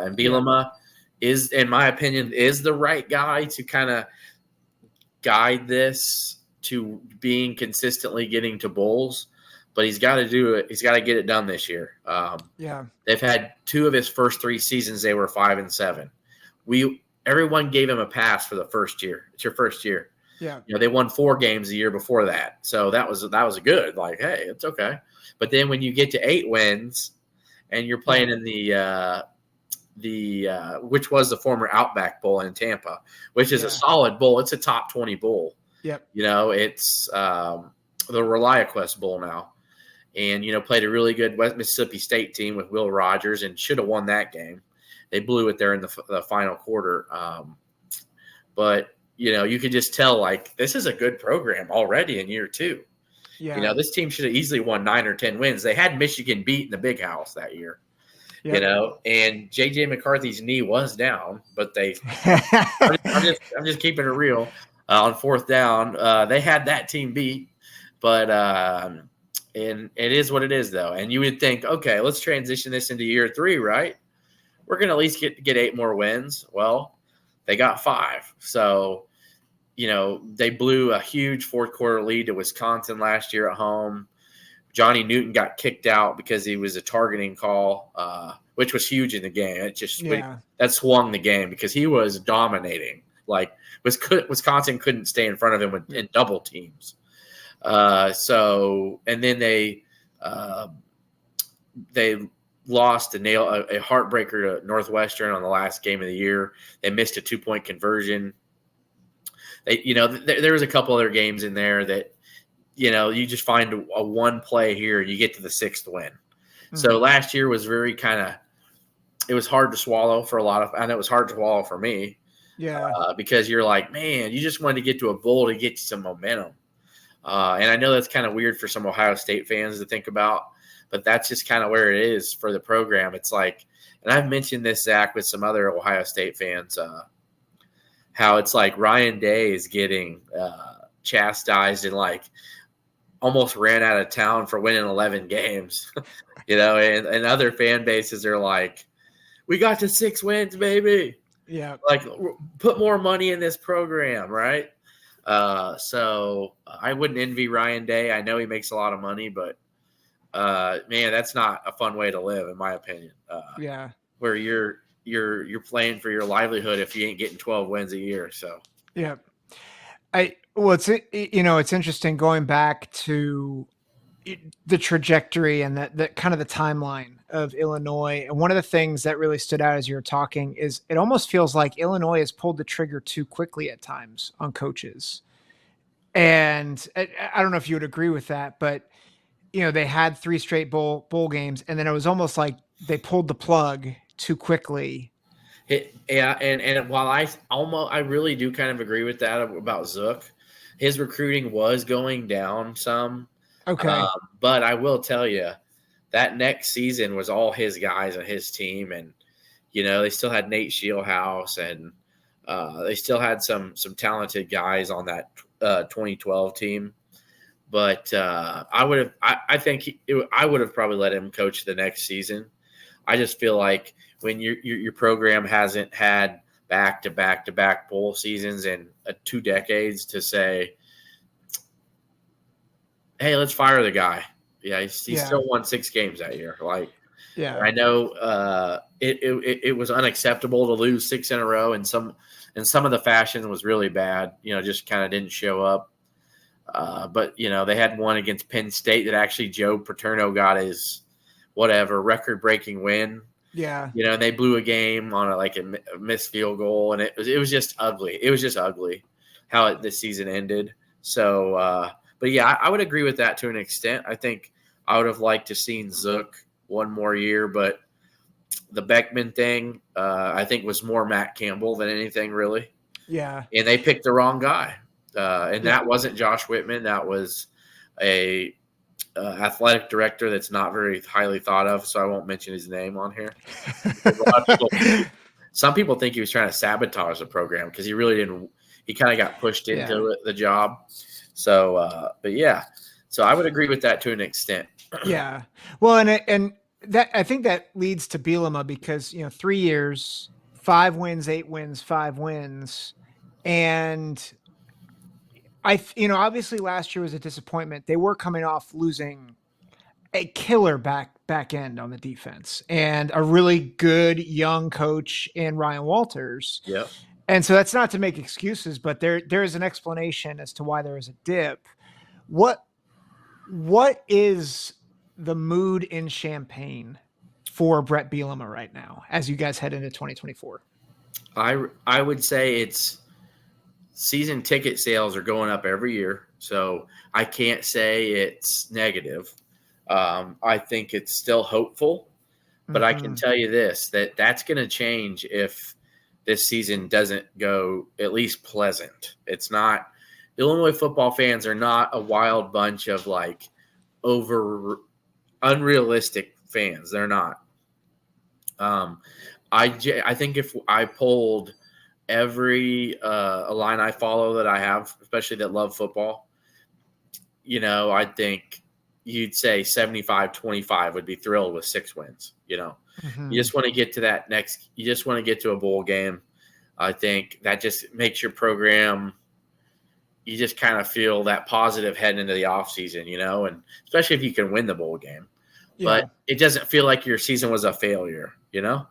And Bielema is, in my opinion, is the right guy to kind of guide this to being consistently getting to bowls. But he's got to do it. He's got to get it done this year. They've had 2 of his first 3 seasons. They were 5-7. Everyone gave him a pass for the first year. It's your first year. Yeah. They won 4 games the year before that. So that was good. Like, hey, it's okay. But then when you get to 8 wins and you're playing in the which was the former Outback Bowl in Tampa, which is a solid bowl. It's a top 20 bowl. Yep. It's the ReliaQuest Bowl now. And, played a really good West Mississippi State team with Will Rogers and should have won that game. They blew it there in the final quarter. But, you could just tell, like, this is a good program already in year 2. Yeah. This team should have easily won 9 or 10 wins. They had Michigan beat in the Big House that year. Yep. And J.J. McCarthy's knee was down, but I'm just keeping it real. On 4th down, they had that team beat. But and it is what it is, though. And you would think, okay, let's transition this into year 3, right? We're going to at least get 8 more wins. Well, they got 5. So, they blew a huge 4th quarter lead to Wisconsin last year at home. Johnny Newton got kicked out because he was a targeting call, which was huge in the game. It just that swung the game because he was dominating. Like, Wisconsin couldn't stay in front of him in double teams. And then they lost a heartbreaker to Northwestern on the last game of the year. They missed a 2-point conversion. There was a couple other games in there that, you just find a one play here and you get to the 6th win. Mm-hmm. So last year was very it was hard to swallow for a lot of, and it was hard to swallow for me. Yeah. Because you're like, man, you just wanted to get to a bowl to get you some momentum. And I know that's kind of weird for some Ohio State fans to think about, but that's just kind of where it is for the program. It's like, and I've mentioned this, Zach, with some other Ohio State fans, how it's like Ryan Day is getting chastised and like almost ran out of town for winning 11 games, and other fan bases are like, we got to 6 wins, baby. Yeah. Like, put more money in this program, right? So I wouldn't envy Ryan Day. I know he makes a lot of money, but man, that's not a fun way to live, in my opinion. Where you're playing for your livelihood if you ain't getting 12 wins a year. So yeah, it's interesting going back to the trajectory and the kind of the timeline of Illinois. And one of the things that really stood out as you were talking is it almost feels like Illinois has pulled the trigger too quickly at times on coaches. And I don't know if you would agree with that, but they had 3 straight bowl games, and then it was almost like they pulled the plug too quickly. And while I really do kind of agree with that about Zook, his recruiting was going down some. Okay. But I will tell you that next season was all his guys on his team. And, they still had Nate Shieldhouse and they still had some talented guys on that 2012 team. But I would have probably let him coach the next season. I just feel like when your program hasn't had back-to-back bowl seasons in 2 decades to say, hey, let's fire the guy. Yeah, he still won 6 games that year. Like, I know it was unacceptable to lose 6 in a row, and some of the fashion was really bad. Just kind of didn't show up. But they had one against Penn State that actually Joe Paterno got his record-breaking win. Yeah. And they blew a game on a missed field goal, and it was just ugly. It was just ugly how this season ended. So, but yeah, I would agree with that to an extent. I think I would have liked to seen Zook one more year, but the Beckman thing, I think, was more Matt Campbell than anything, really. Yeah. And they picked the wrong guy. That wasn't Josh Whitman. That was a athletic director that's not very highly thought of, so I won't mention his name on here. Some people think he was trying to sabotage the program because he really didn't. He kind of got pushed into the job. So, but yeah. So I would agree with that to an extent. Yeah. Well, and that I think that leads to Bielema because 3 years, 5 wins, 8 wins, 5 wins, and obviously last year was a disappointment. They were coming off losing a killer back end on the defense and a really good young coach in Ryan Walters. Yeah. And so that's not to make excuses, but there is an explanation as to why there is a dip. What is the mood in Champaign for Bret Bielema right now as you guys head into 2024? I would say it's season ticket sales are going up every year, so I can't say it's negative. I think it's still hopeful, but I can tell you this, that's going to change if this season doesn't go at least pleasant. It's not – Illinois football fans are not a wild bunch of like unrealistic fans. They're not. I think if I polled every Illini follow that I have, especially that love football, I think you'd say 75-25 would be thrilled with 6 wins. You just want to get to that next – you just want to get to a bowl game. I think that just makes your program – you just kind of feel that positive heading into the offseason, and especially if you can win the bowl game. Yeah. But it doesn't feel like your season was a failure,